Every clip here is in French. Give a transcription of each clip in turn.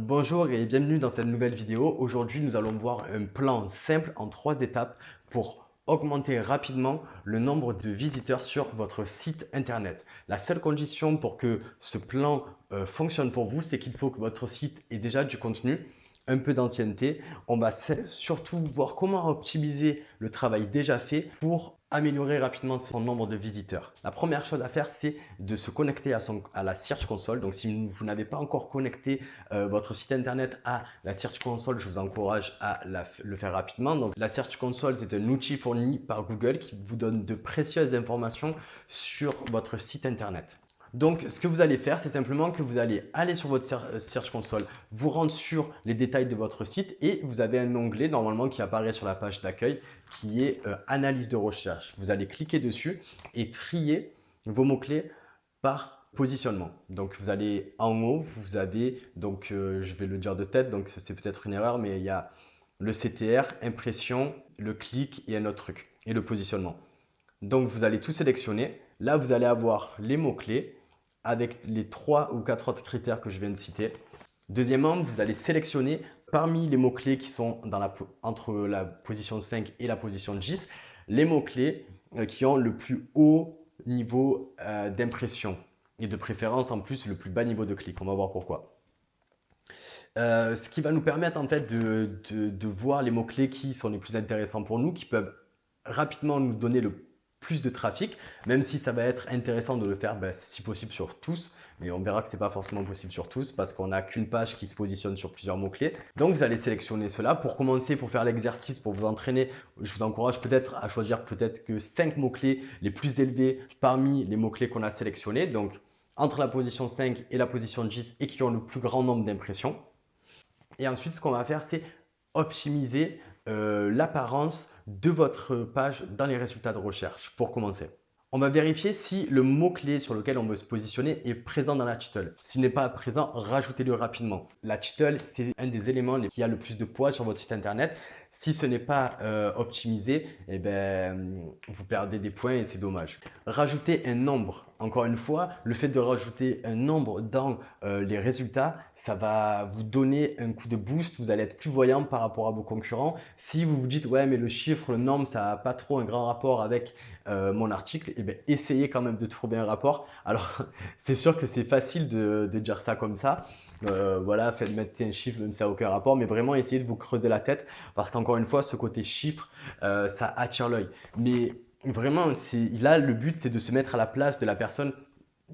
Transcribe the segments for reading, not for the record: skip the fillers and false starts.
Bonjour et bienvenue dans cette nouvelle vidéo. Aujourd'hui, nous allons voir un plan simple en 3 étapes pour augmenter rapidement le nombre de visiteurs sur votre site internet. La seule condition pour que ce plan fonctionne pour vous, c'est qu'il faut que votre site ait déjà du contenu, un peu d'ancienneté. On va surtout voir comment optimiser le travail déjà fait pour améliorer rapidement son nombre de visiteurs. La première chose à faire, c'est de se connecter à la Search Console. Donc, si vous n'avez pas encore connecté votre site internet à la Search Console, je vous encourage à le faire rapidement. Donc, la Search Console, c'est un outil fourni par Google qui vous donne de précieuses informations sur votre site internet. Donc, ce que vous allez faire, c'est simplement que vous allez aller sur votre Search Console, vous rendre sur les détails de votre site et vous avez un onglet normalement qui apparaît sur la page d'accueil qui est analyse de recherche. Vous allez cliquer dessus et trier vos mots-clés par positionnement. Donc, vous allez en haut, vous avez, donc je vais le dire de tête, donc c'est peut-être une erreur, mais il y a le CTR, impression, le clic et un autre truc, et le positionnement. Donc, vous allez tout sélectionner. Là, vous allez avoir les mots-clés avec les 3 ou 4 autres critères que je viens de citer. Deuxièmement, vous allez sélectionner parmi les mots-clés qui sont entre la position 5 et la position 10, les mots-clés qui ont le plus haut niveau d'impression et de préférence en plus le plus bas niveau de clic. On va voir pourquoi. Ce qui va nous permettre en fait de voir les mots-clés qui sont les plus intéressants pour nous, qui peuvent rapidement nous donner le plus de trafic, même si ça va être intéressant de le faire si possible sur tous, mais on verra que ce n'est pas forcément possible sur tous parce qu'on n'a qu'une page qui se positionne sur plusieurs mots-clés. Donc vous allez sélectionner cela. Pour commencer, pour faire l'exercice, pour vous entraîner, je vous encourage peut-être à choisir peut-être que 5 mots-clés les plus élevés parmi les mots-clés qu'on a sélectionnés, donc entre la position 5 et la position 10 et qui ont le plus grand nombre d'impressions. Et ensuite, ce qu'on va faire, c'est optimiser l'apparence de votre page dans les résultats de recherche pour commencer. On va vérifier si le mot-clé sur lequel on veut se positionner est présent dans la title. S'il n'est pas présent, rajoutez-le rapidement. La title, c'est un des éléments qui a le plus de poids sur votre site internet. Si ce n'est pas optimisé, eh ben, vous perdez des points et c'est dommage. Rajoutez un nombre. Encore une fois, le fait de rajouter un nombre dans les résultats, ça va vous donner un coup de boost. Vous allez être plus voyant par rapport à vos concurrents. Si vous vous dites, ouais, mais le chiffre, le nombre, ça n'a pas trop un grand rapport avec mon article, eh bien, essayez quand même de trouver un rapport. Alors, c'est sûr que c'est facile de dire ça comme ça. Voilà, faites mettre un chiffre, même si ça n'a aucun rapport, mais vraiment essayez de vous creuser la tête parce qu'encore une fois, ce côté chiffre, ça attire l'œil. Mais vraiment, là, le but, c'est de se mettre à la place de la personne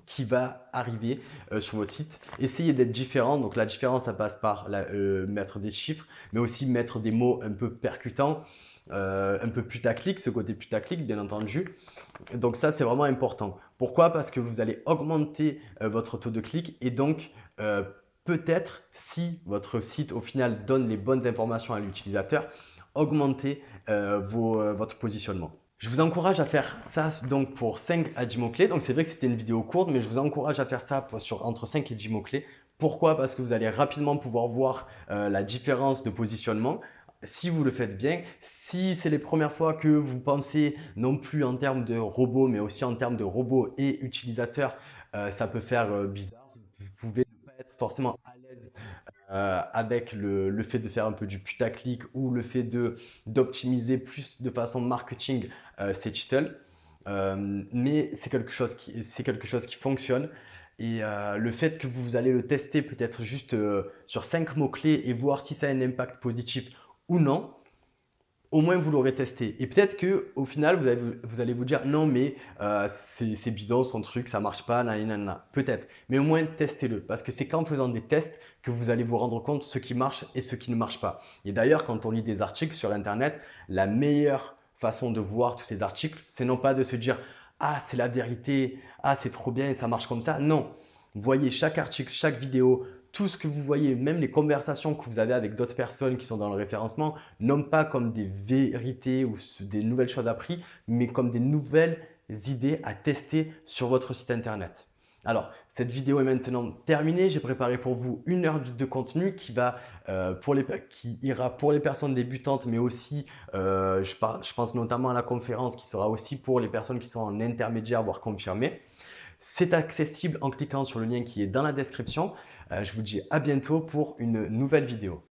qui va arriver sur votre site. Essayez d'être différent. Donc, la différence, ça passe par mettre des chiffres, mais aussi mettre des mots un peu percutants, un peu putaclic, ce côté putaclic, bien entendu. Donc, ça, c'est vraiment important. Pourquoi? Parce que vous allez augmenter votre taux de clic et donc peut-être, si votre site au final donne les bonnes informations à l'utilisateur, augmenter votre positionnement. Je vous encourage à faire ça donc pour 5 à 10 mots-clés. Donc, c'est vrai que c'était une vidéo courte, mais je vous encourage à faire ça entre 5 et 10 mots-clés. Pourquoi? Parce que vous allez rapidement pouvoir voir la différence de positionnement si vous le faites bien. Si c'est les premières fois que vous pensez non plus en termes de robots, mais aussi en termes de robots et utilisateurs, ça peut faire bizarre. Vous pouvez ne pas être forcément à l'aise avec le fait de faire un peu du putaclic ou le fait d'optimiser plus de façon marketing ces titles. Mais c'est quelque chose qui fonctionne. Et le fait que vous allez le tester peut-être juste sur 5 mots-clés et voir si ça a un impact positif ou non, au moins vous l'aurez testé. Et peut-être qu'au final, vous allez vous dire non, mais c'est bidon son truc, ça marche pas, nanana. Peut-être. Mais au moins testez-le. Parce que c'est qu'en faisant des tests que vous allez vous rendre compte ce qui marche et ce qui ne marche pas. Et d'ailleurs, quand on lit des articles sur Internet, la meilleure façon de voir tous ces articles, c'est non pas de se dire ah, c'est la vérité, ah, c'est trop bien et ça marche comme ça. Non. Voyez chaque article, chaque vidéo, tout ce que vous voyez, même les conversations que vous avez avec d'autres personnes qui sont dans le référencement, non pas comme des vérités ou des nouvelles choses apprises, mais comme des nouvelles idées à tester sur votre site internet. Alors, cette vidéo est maintenant terminée. J'ai préparé pour vous 1 heure de contenu qui ira pour les personnes débutantes, mais aussi, je pense notamment à la conférence qui sera aussi pour les personnes qui sont en intermédiaire, voire confirmées. C'est accessible en cliquant sur le lien qui est dans la description. Je vous dis à bientôt pour une nouvelle vidéo.